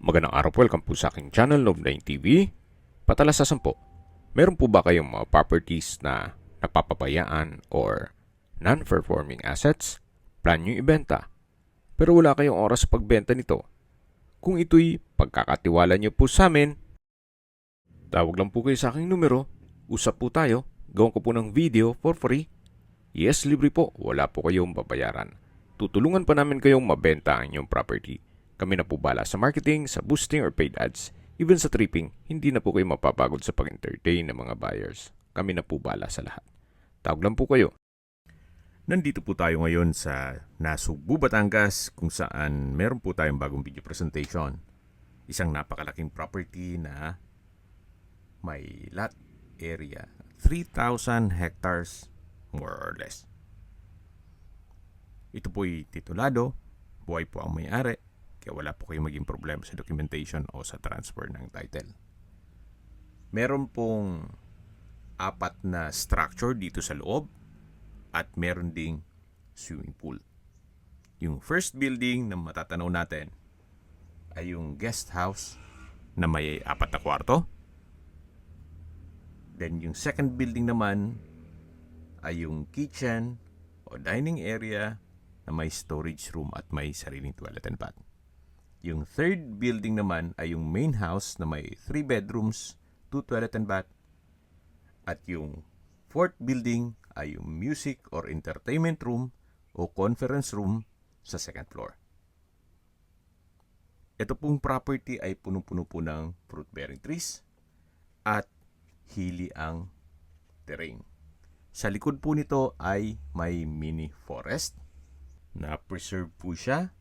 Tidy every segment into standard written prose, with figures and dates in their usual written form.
Magandang araw po, welcome po sa aking channel, Love9 TV. Patalasasan po, meron po ba kayong mga properties na napapabayaan or non-performing assets? Plan nyo ibenta, pero wala kayong oras sa pagbenta nito. Kung ito'y pagkakatiwala nyo po sa amin, tawag lang po kayo sa aking numero, usap po tayo, gawin ko po ng video for free. Yes, libre po, wala po kayong babayaran. Tutulungan pa namin kayong mabenta ang inyong property. Kami na po bala sa marketing, sa boosting or paid ads. Even sa tripping, hindi na po kayo mapapagod sa pag-entertain ng mga buyers. Kami na po bala sa lahat. Tawag lang po kayo. Nandito po tayo ngayon sa Nasugbu, Batangas kung saan meron po tayong bagong video presentation. Isang napakalaking property na may lot area, 3,000 hectares more or less. Ito po'y titulado, buhay po ang may-ari, kaya wala po kayong maging problema sa documentation o sa transfer ng title. Meron pong 4 na structure dito sa loob at meron ding swimming pool. Yung first building na matatanaw natin ay yung guest house na may 4 na kwarto. Then yung second building naman ay yung kitchen o dining area na may storage room at may sariling toilet and bath. Yung third building naman ay yung main house na may 3 bedrooms, 2 toilet and bath. At yung fourth building ay yung music or entertainment room o conference room sa second floor. Ito pong property ay punong-puno po ng fruit-bearing trees at hili ang terrain. Sa likod po nito ay may mini forest na preserve po siya.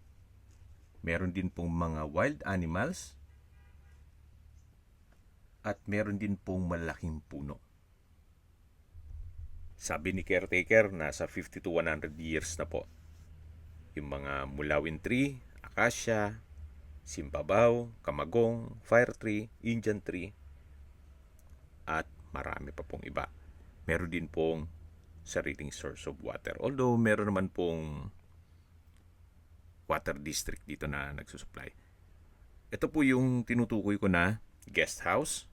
Meron din pong mga wild animals at meron din pong malaking puno. Sabi ni caretaker, nasa 50 to 100 years na po. Yung mga mulawin tree, acacia, simpabaw, kamagong, fire tree, Indian tree, at marami pa pong iba. Meron din pong sariling source of water. Although meron naman pong water district dito na nagsusupply. Ito po yung tinutukoy ko na guest house.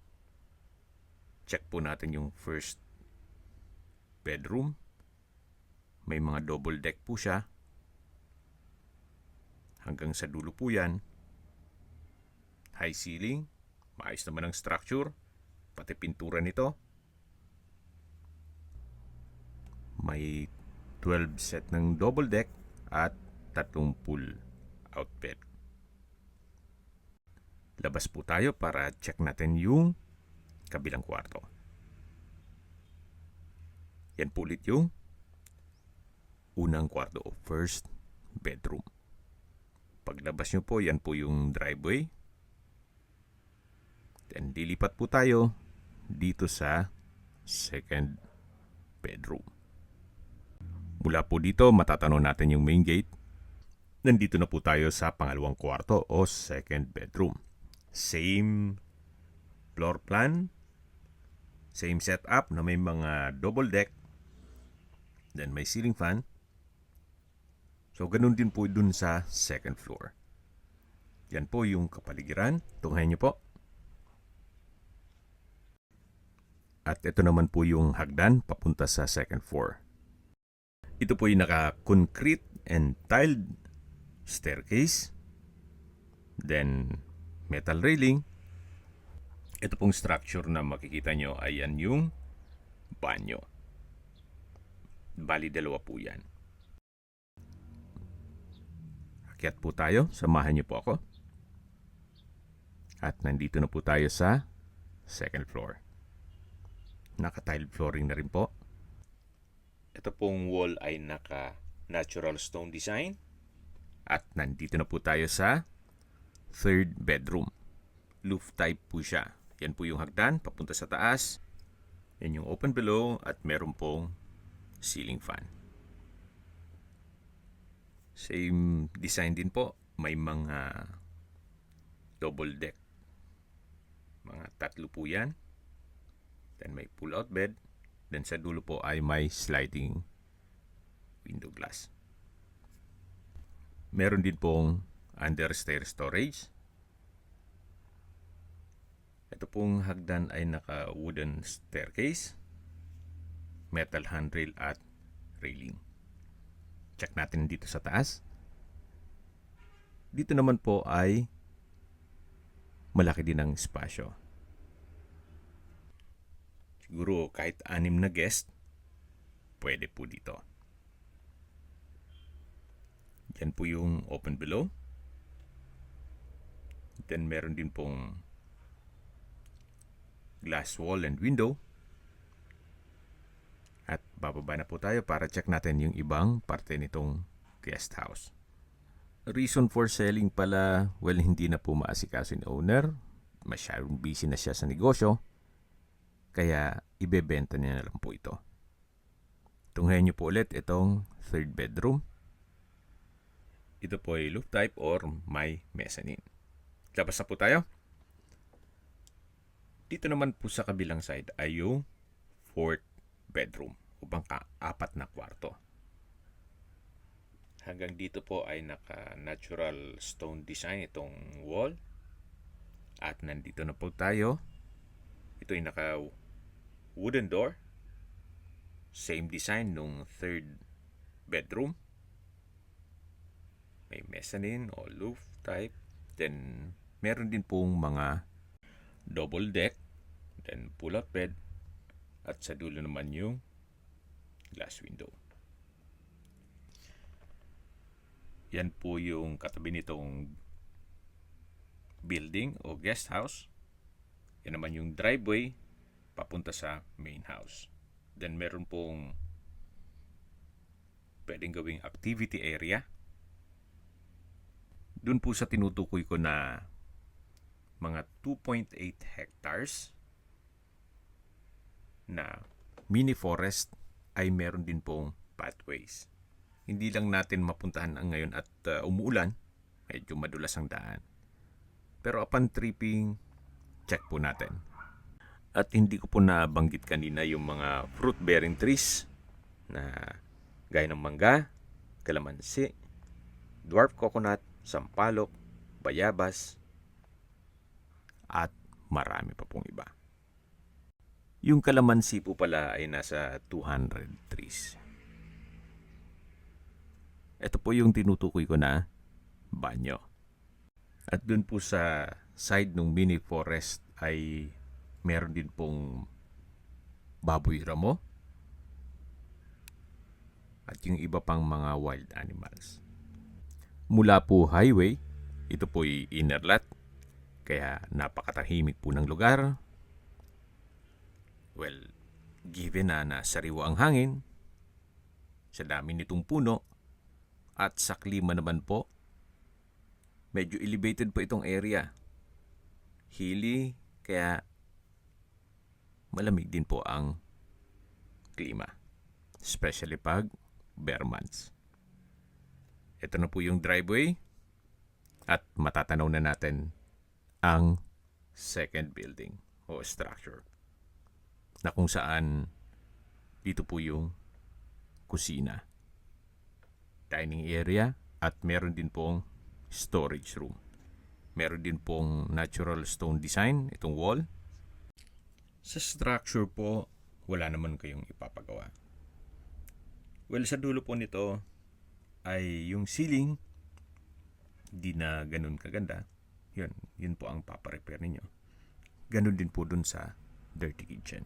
Check po natin yung first bedroom. May mga double deck po siya. Hanggang sa dulo po yan. High ceiling. Maayos naman ang structure. Pati pintura nito. May 12 set ng double deck at 3 pool out bed. Labas po tayo para check natin yung kabilang kwarto. Yan po ulit yung unang kwarto o first bedroom. Paglabas nyo po, yan po yung driveway. Then lilipat po tayo dito sa second bedroom. Mula po dito, matatanaw natin yung main gate. Nandito na po tayo sa pangalawang kwarto o second bedroom. Same floor plan, same setup na may mga double deck, then may ceiling fan. So, ganun din po dun sa second floor. Yan po yung kapaligiran. Tunghayin nyo po. At ito naman po yung hagdan papunta sa second floor. Ito po yung naka-concrete and tiled staircase. Then, metal railing. Ito pong structure na makikita nyo ay yan yung banyo. Bali, 2 po yan. Akyat po tayo. Samahan nyo po ako. At nandito na po tayo sa second floor. Naka-tiled flooring na rin po. Ito pong wall ay naka-natural stone design. At nandito na po tayo sa third bedroom. Roof type po siya. Yan po yung hagdan papunta sa taas. Yan yung open below at meron pong ceiling fan. Same design din po. May mga double deck. Mga 3 po yan. Then may pull-out bed. Then sa dulo po ay may sliding window glass. Meron din pong under stair storage. Ito pong hagdan ay naka-wooden staircase, metal handrail at railing. Check natin dito sa taas. Dito naman po ay malaki din ang espasyo. Siguro kahit 6 na guest, pwede po dito. Yan po yung open below. Then meron din pong glass wall and window. At bababa na po tayo para check natin yung ibang parte nitong guest house. Reason for selling pala, well, hindi na po maasikaso ni owner. Masyadong busy na siya sa negosyo. Kaya ibebenta niya na lang po ito. Tunghayan niyo po ulit itong third bedroom. Ito po ay loft type or may mezzanine. Labas na po tayo. Dito naman po sa kabilang side ay yung fourth bedroom o apat na kwarto. Hanggang dito po ay naka-natural stone design itong wall. At nandito na po tayo. Ito ay naka-wooden door. Same design nung third bedroom. May mezzanine o roof type. Then, meron din pong mga double deck. Then, pull-out bed. At sa dulo naman yung glass window. Yan po yung katabi nitong building o guest house. Yan naman yung driveway papunta sa main house. Then meron pong pwedeng gawing activity area. Doon po sa tinutukoy ko na mga 2.8 hectares na mini forest ay meron din pong pathways. Hindi lang natin mapuntahan ang ngayon at umuulan, medyo madulas ang daan. Pero upon tripping, check po natin. At hindi ko po nabanggit kanina yung mga fruit-bearing trees na gaya ng mangga, kalamansi, dwarf coconut, sampalok, bayabas, at marami pa pong iba. Yung kalamansi po pala ay nasa 200 trees. Ito po yung tinutukoy ko na banyo. At dun po sa side ng mini forest ay meron din pong baboy ramo at yung iba pang mga wild animals. Mula po highway, ito po ay inner lot, kaya napakatahimik po ng lugar. Well, given na sariwa ang hangin, sa dami nitong puno, at sa klima naman po, medyo elevated po itong area. Hilly, kaya malamig din po ang klima. Especially pag bare months. Ito na po yung driveway at matatanaw na natin ang second building o structure na kung saan dito po yung kusina, dining area, at meron din pong storage room. Meron din pong natural stone design itong wall. Sa structure po, wala naman kayong ipapagawa. Well, sa dulo po nito ay yung ceiling, di na ganun kaganda. Yun po ang paparepair ninyo. Ganun din po dun sa dirty kitchen.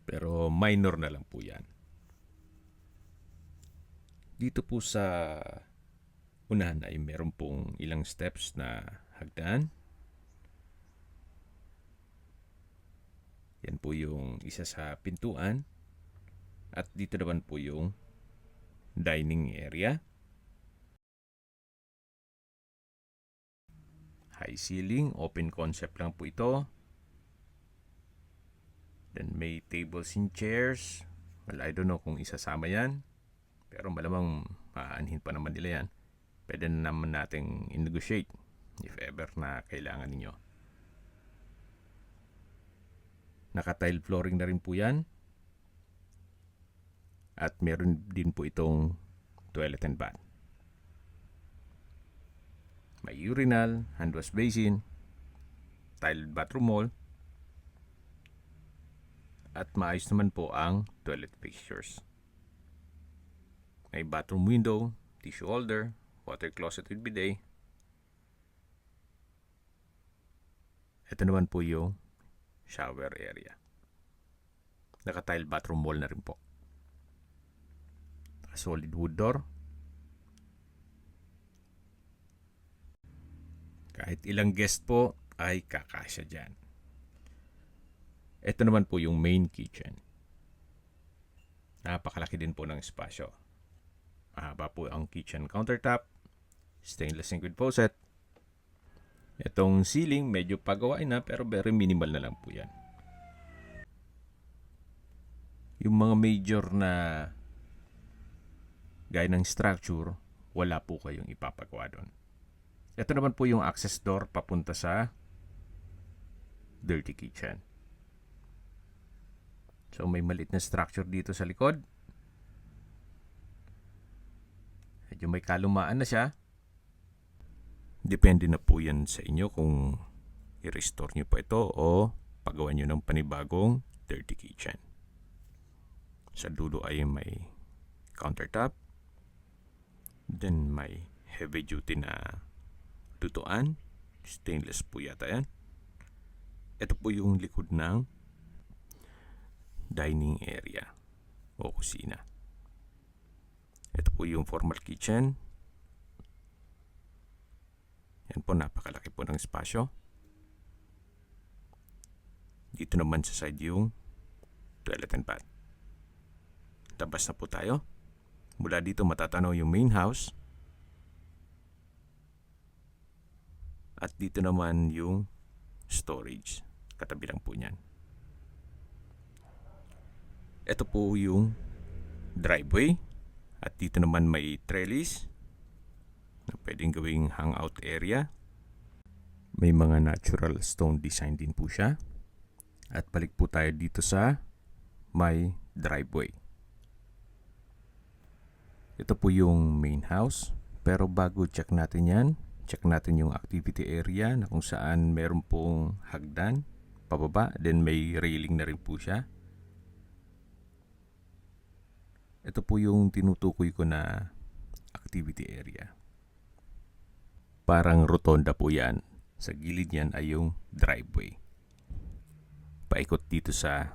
Pero minor na lang po yan. Dito po sa unahan ay meron pong ilang steps na hagdan. Yan po yung isa sa pintuan. At dito naman po yung dining area. High ceiling, open concept lang po ito. Then may tables and chairs. Well, I don't know kung isasama yan. Pero malamang aanhin pa naman nila yan. Pwede na naman nating i-negotiate if ever na kailangan ninyo. Naka-tile flooring na rin po yan. At meron din po itong toilet and bath. May urinal, hand wash basin, tiled bathroom wall. At maayos naman po ang toilet fixtures. May bathroom window, tissue holder, water closet with bidet. Ito naman po yung shower area. Naka-tile bathroom wall na rin po. Solid wood door. Kahit ilang guest po ay kakasya dyan. Ito naman po yung main kitchen. Napakalaki din po ng espasyo. Mahaba po ang kitchen countertop. Stainless sink with faucet. Itong ceiling medyo pagawain na pero very minimal na lang po yan. Yung mga major na gaya ng structure, wala po kayong ipapagawa doon. Ito naman po yung access door papunta sa dirty kitchen. So may maliit na structure dito sa likod. Medyo may kalumaan na siya. Depende na po yan sa inyo kung i-restore nyo pa ito o pagawa nyo ng panibagong dirty kitchen. Sa dulo ay may countertop. Then may heavy duty na lutuan. Stainless po yata yan. Ito po yung likod ng dining area o kusina. Ito po yung formal kitchen. Yan po, napakalaki po ng espasyo. Dito naman sa side yung toilet and bath. Labas na po tayo. Mula dito matatanaw yung main house. At dito naman yung storage. Katabi lang po niyan. Ito po yung driveway. At dito naman may trellis na pwedeng gawing hangout area. May mga natural stone design din po siya. At balik po tayo dito sa may driveway. Ito po yung main house. Pero bago check natin yan, check natin yung activity area na kung saan meron pong hagdan pababa. Then may railing na rin po siya. Ito po yung tinutukoy ko na activity area. Parang rotonda po yan. Sa gilid yan ay yung driveway. Paikot dito sa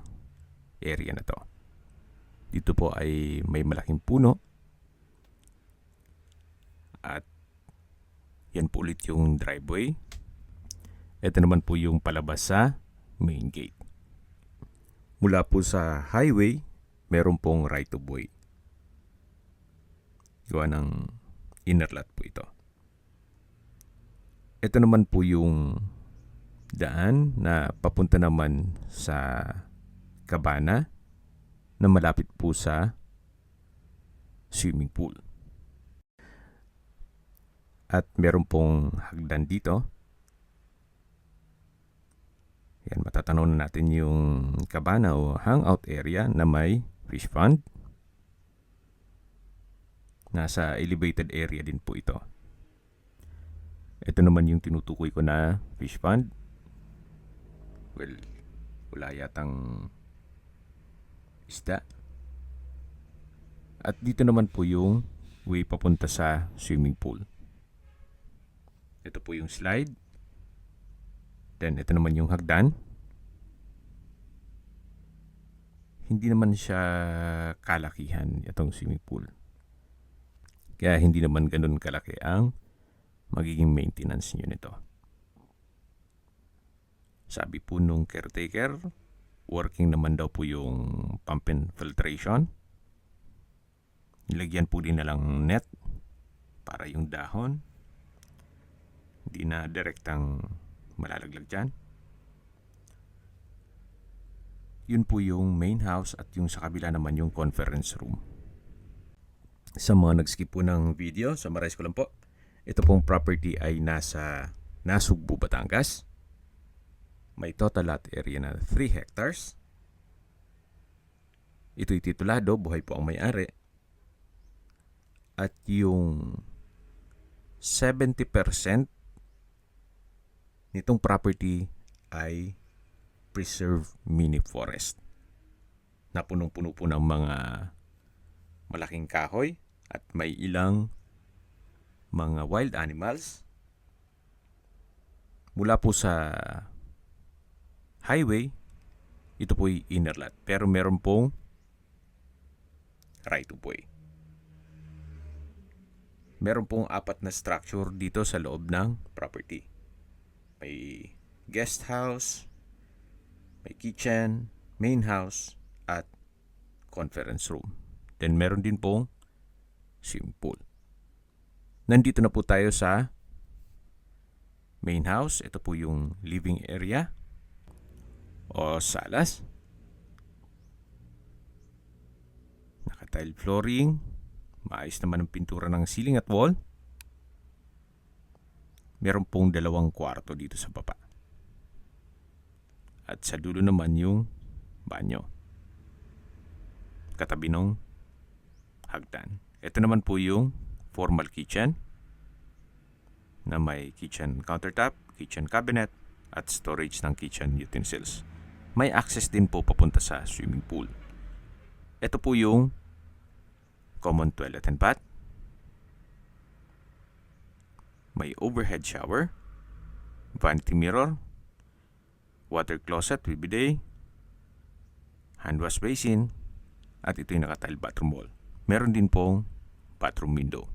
area na to. Dito po ay may malaking puno. At yan po ulit yung driveway. Ito naman po yung palabas sa main gate. Mula po sa highway, meron pong right of way. Gawa ng inner lot po ito. Ito naman po yung daan na papunta naman sa kabana na malapit po sa swimming pool. At meron pong hagdan dito. Yan, matatanaw na natin yung kabana o hangout area na may fish pond. Nasa elevated area din po ito. Ito naman yung tinutukoy ko na fish pond. Well, wala yatang isda. At dito naman po yung way papunta sa swimming pool. Ito po yung slide. Then ito naman yung hagdan. Hindi naman siya kalakihan itong swimming pool. Kaya hindi naman ganun kalaki ang magiging maintenance nyo nito. Sabi po nung caretaker, working naman daw po yung pump and filtration. Nilagyan po din na lang net para yung dahon hindi na direktang malalaglag dyan. Yun po yung main house at yung sa kabila naman yung conference room. Sa mga nag-skip po ng video, summarize ko lang po. Ito pong property ay nasa Nasugbu, Batangas. May total lot area na 3 hectares. Ito'y titulado, buhay po ang may-ari. At yung 70% nitong property ay preserve mini forest na punong-puno po ng mga malaking kahoy at may ilang mga wild animals. Mula po sa highway, ito po'y inner lot. Pero meron pong right of way. Meron pong 4 na structure dito sa loob ng property. May guest house, may kitchen, main house, at conference room. Then meron din pong swimming pool. Nandito na po tayo sa main house. Ito po yung living area o salas. Naka-tile flooring. Maayos naman ang pintura ng ceiling at wall. Meron pong 2 kwarto dito sa baba. At sa dulo naman yung banyo. Katabi ng hagdan. Ito naman po yung formal kitchen na may kitchen countertop, kitchen cabinet, at storage ng kitchen utensils. May access din po papunta sa swimming pool. Ito po yung common toilet and bath. May overhead shower, vanity mirror, water closet with bidet, hand wash basin, at ito yung naka-tile bathroom wall. Meron din pong bathroom window.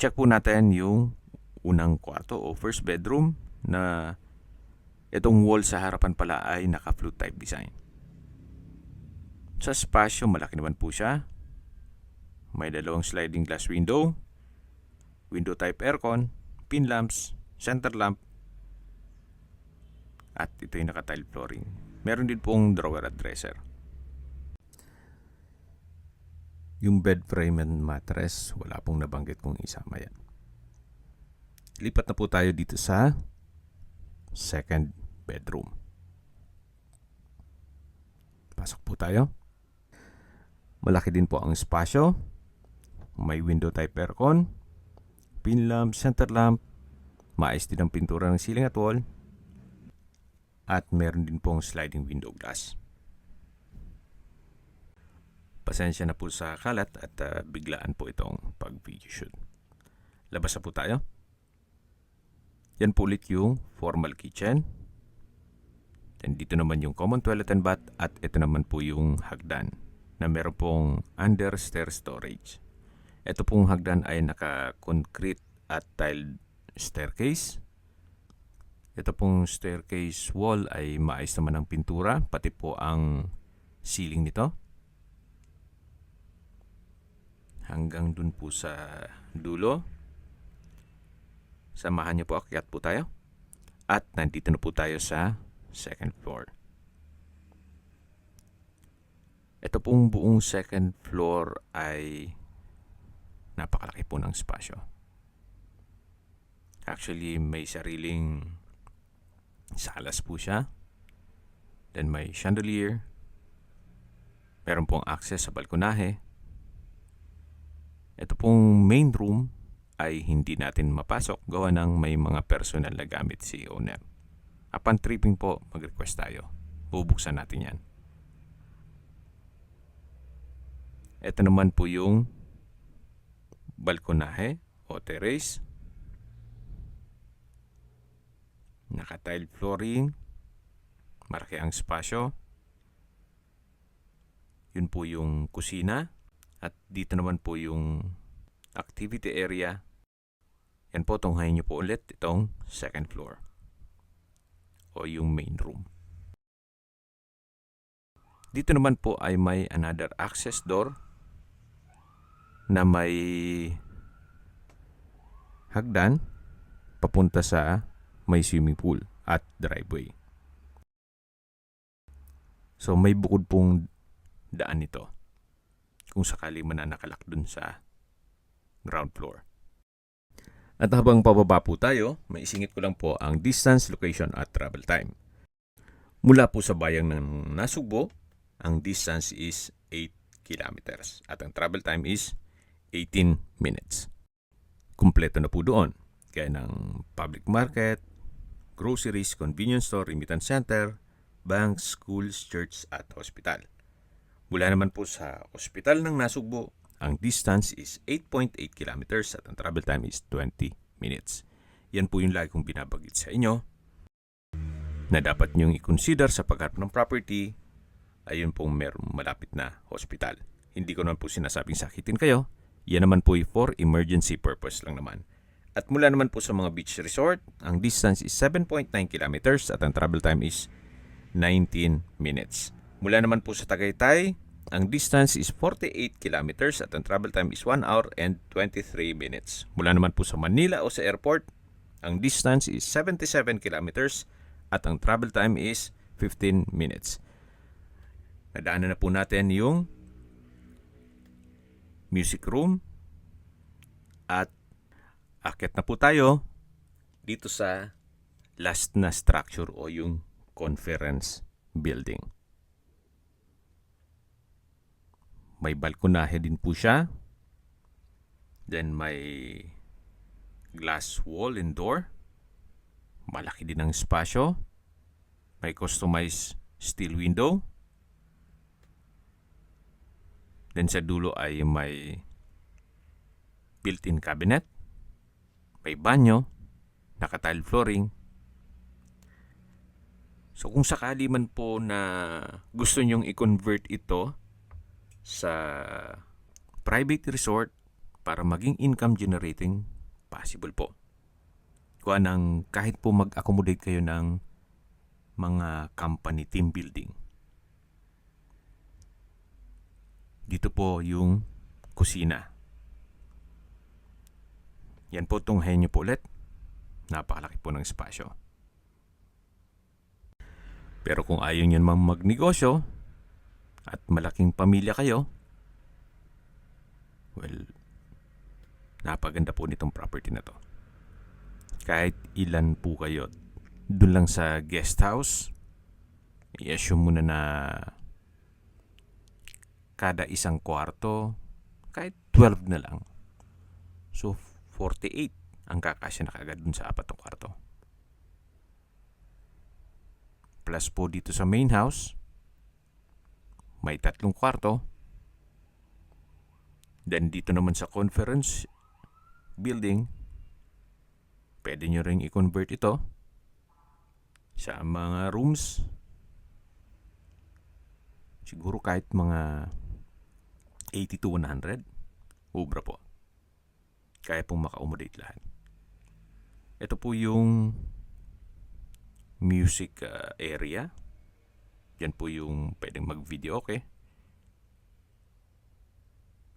Check po natin yung unang kwarto o first bedroom na itong wall sa harapan pala ay naka-flute type design. Sa spasyo, malaki naman po siya. May 2 sliding glass window, window type aircon, pin lamps, center lamp, at ito yung naka-tile flooring. Meron din pong drawer at dresser. Yung bed frame and mattress, wala pong nabanggit kung isama yan. Lipat na po tayo dito sa second bedroom. Pasok po tayo. Malaki din po ang espasyo. May window type aircon, pin lamp, center lamp, maayos din ang pintura ng ceiling at wall, at meron din pong sliding window glass. Pasensya na po sa kalat at biglaan po itong pag-video shoot. Labas na po tayo. Yan po ulit yung formal kitchen. Then dito naman yung common toilet and bath, at ito naman po yung hagdan na meron pong under stair storage. Ito pong hagdan ay naka-concrete at tiled staircase. Ito pong staircase wall ay maayos naman ang pintura, pati po ang ceiling nito. Hanggang dun po sa dulo. Samahan niyo po, akyat po tayo. At nandito na po tayo sa second floor. Ito pong buong second floor ay napakalaki po ng spasyo. Actually, may sariling salas po siya. Then may chandelier. Meron pong access sa balkonahe. Ito pong main room ay hindi natin mapasok gawa ng may mga personal na gamit si owner. Upon tripping po, mag-request tayo. Bubuksan natin yan. Ito naman po yung balkonahe o terrace. Naka-tile flooring. Malaki ang spasyo. Yun po yung kusina. At dito naman po yung activity area. Yan po, tunghayin nyo po ulit itong second floor o yung main room. Dito naman po ay may another access door na may hagdan papunta sa may swimming pool at driveway. So may bukod pong daan nito kung sakali man na nakalak dun sa ground floor. At habang pababa po tayo, maisingit ko lang po ang distance, location at travel time. Mula po sa bayang ng Nasugbo, ang distance is 8 kilometers at ang travel time is 18 minutes. Kumpleto na po doon. Kaya ng public market, groceries, convenience store, remittance center, banks, schools, church at hospital. Mula naman po sa ospital ng Nasugbo, ang distance is 8.8 kilometers at ang travel time is 20 minutes. Yan po yung lagi kong binabagit sa inyo na dapat nyong i-consider sa pagharap ng property. Ayun pong merong malapit na hospital. Hindi ko naman po sinasabing sakitin kayo. Yan naman po for emergency purpose lang naman. At mula naman po sa mga beach resort, ang distance is 7.9 kilometers at ang travel time is 19 minutes. Mula naman po sa Tagaytay, ang distance is 48 kilometers at ang travel time is 1 hour and 23 minutes. Mula naman po sa Manila o sa airport, ang distance is 77 kilometers at ang travel time is 15 minutes. Nadaanan na po natin yung music room at akit na po tayo dito sa last na structure o yung conference building. May balkonahe din po siya. Then may glass wall and door. Malaki din ang espasyo. May customized steel window. Then sa dulo ay may built-in cabinet. May banyo. Naka-tile flooring. So kung sakali man po na gusto nyong i-convert ito sa private resort para maging income generating, possible po. Kuha ng kahit po mag-accommodate kayo ng mga company team building. Dito po yung kusina. Yan po itong henyo po ulit. Napakalaki po ng espasyo. Pero kung ayaw nyo naman magnegosyo at malaking pamilya kayo, well, napaganda po nitong property na to. Kahit ilan po kayo, dun lang sa guest house, i-assume muna na kada isang kwarto, kahit 12 na lang. So, 48 ang kakasya na kagad dun sa 4 na kwarto. Plus po dito sa main house, may 3 kwarto. Then dito naman sa conference building, pwede nyo rin i-convert ito sa mga rooms. Siguro kahit mga 80 to 100. Ubra po. Kaya pong maka-accommodate lahat. Ito po yung music area. Yan po yung pwedeng mag-video, okay?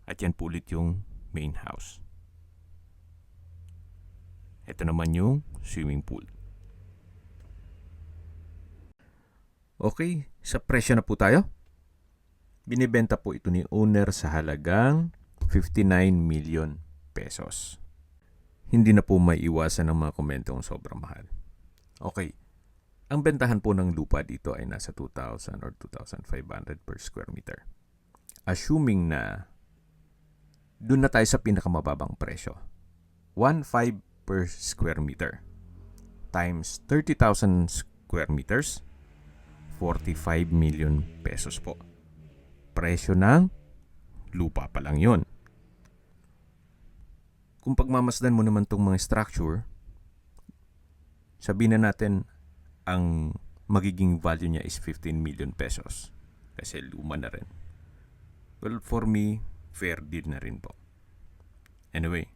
At yan po ulit yung main house. Ito naman yung swimming pool. Okay, sa presyo na po tayo. Binibenta po ito ni owner sa halagang 59 million pesos. Hindi na po may iwasan ng mga komentong sobrang mahal. Okay. Ang bentahan po ng lupa dito ay nasa 2,000 or 2,500 per square meter. Assuming na doon na tayo sa pinakamababang presyo. 1,500 per square meter times 30,000 square meters, 45 million pesos po. Presyo ng lupa pa lang yun. Kung pagmamasdan mo naman tong mga structure, sabihin na natin ang magiging value niya is 15 million pesos. Kasi luma na rin. Well, for me, fair deal na rin po. Anyway,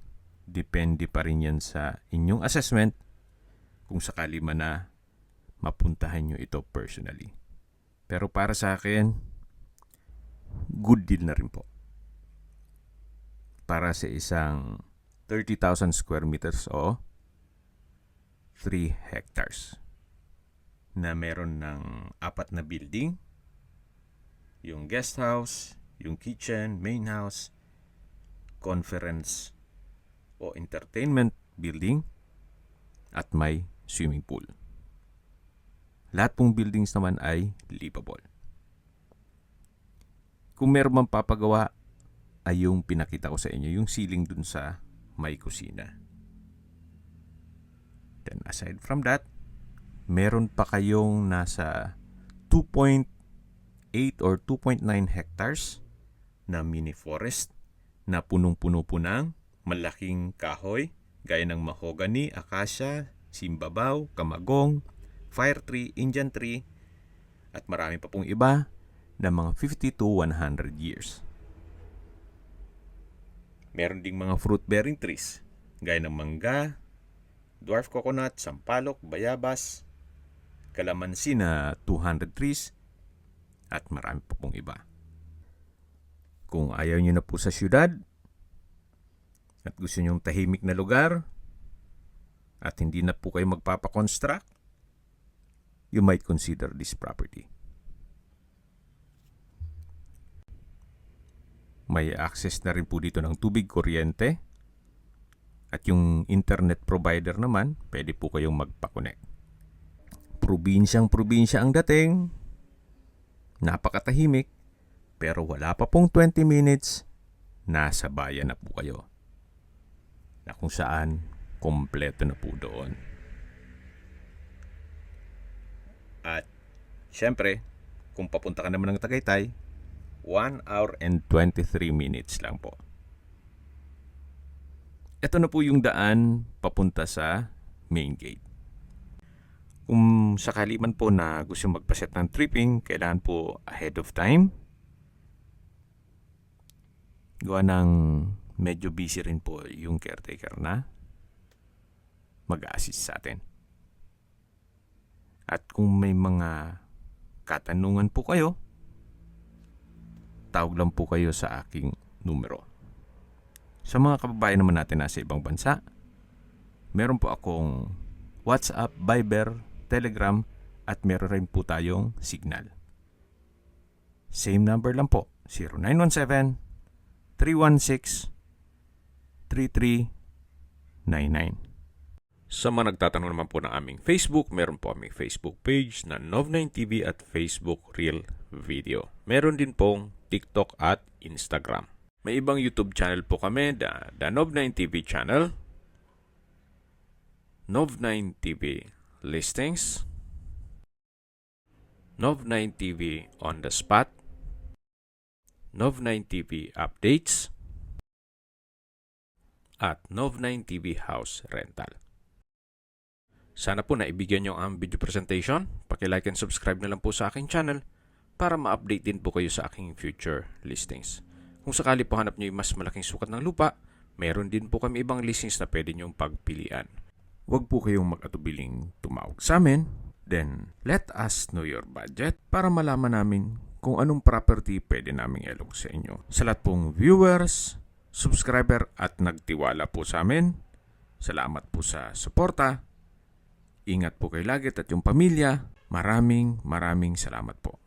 depende pa rin yan sa inyong assessment kung sakali man na mapuntahan nyo ito personally. Pero para sa akin, good deal na rin po. Para sa isang 30,000 square meters o 3 hectares na meron ng 4 na building, yung guest house, yung kitchen, main house, conference o entertainment building, at may swimming pool. Lahat pong buildings naman ay livable. Kung meron mang papagawa, ay yung pinakita ko sa inyo, yung ceiling dun sa may kusina. Then aside from that, meron pa kayong nasa 2.8 or 2.9 hectares na mini forest na punong-puno po ng malaking kahoy gaya ng mahogany, acacia, simbabaw, kamagong, fire tree, Indian tree, at marami pa pong iba na mga 50 to 100 years. Meron ding mga fruit-bearing trees gaya ng mangga, dwarf coconut, sampalok, bayabas, kalamansi na 200 trees, at marami pa pong iba. Kung ayaw nyo na po sa syudad at gusto nyong tahimik na lugar at hindi na po kayo magpapakonstruct, you might consider this property. May access na rin po dito ng tubig, kuryente, at yung internet provider naman, pwede po kayong magpa-connect. Probinsyang-probinsya ang dating, napakatahimik, pero wala pa pong 20 minutes, nasa bayan na po kayo. Na kung saan, kompleto na po doon. At, syempre, kung papunta ka naman ng Tagaytay, 1 hour and 23 minutes lang po. Ito na po yung daan papunta sa main gate. Kung sakali man po na gusto magpaset ng tripping, kailangan po ahead of time. Gawa ng medyo busy rin po yung caretaker na mag-assist sa atin. At kung may mga katanungan po kayo, tawag lang po kayo sa aking numero. Sa mga kababayan naman natin nasa ibang bansa, meron po akong WhatsApp, Viber, Telegram, at meron rin po tayong Signal. Same number lang po, 0917-316-3399. Sa mga nagtatanong naman po ng aming Facebook, meron po aming Facebook page na Nov9TV at Facebook Real Video. Meron din pong TikTok at Instagram. May ibang YouTube channel po kami, the Nov9TV channel, Nov9TV Listings, Nov9TV On The Spot, Nov9TV Updates, at Nov9TV House Rental. Sana po naibigyan nyo ang video presentation. Paki-like and subscribe na lang po sa aking channel para ma-update din po kayo sa aking future listings. Kung sakali po hanap nyo yung mas malaking sukat ng lupa, meron din po kami ibang listings na pwede nyong pagpilian. Huwag po kayong mag-atubiling tumawag sa amin. Then, let us know your budget para malaman namin kung anong property pwede naming ilog sa inyo. Sa lahat pong viewers, subscriber at nagtiwala po sa amin, salamat po sa suporta. Ingat po kayo lagi at yung pamilya. Maraming salamat po.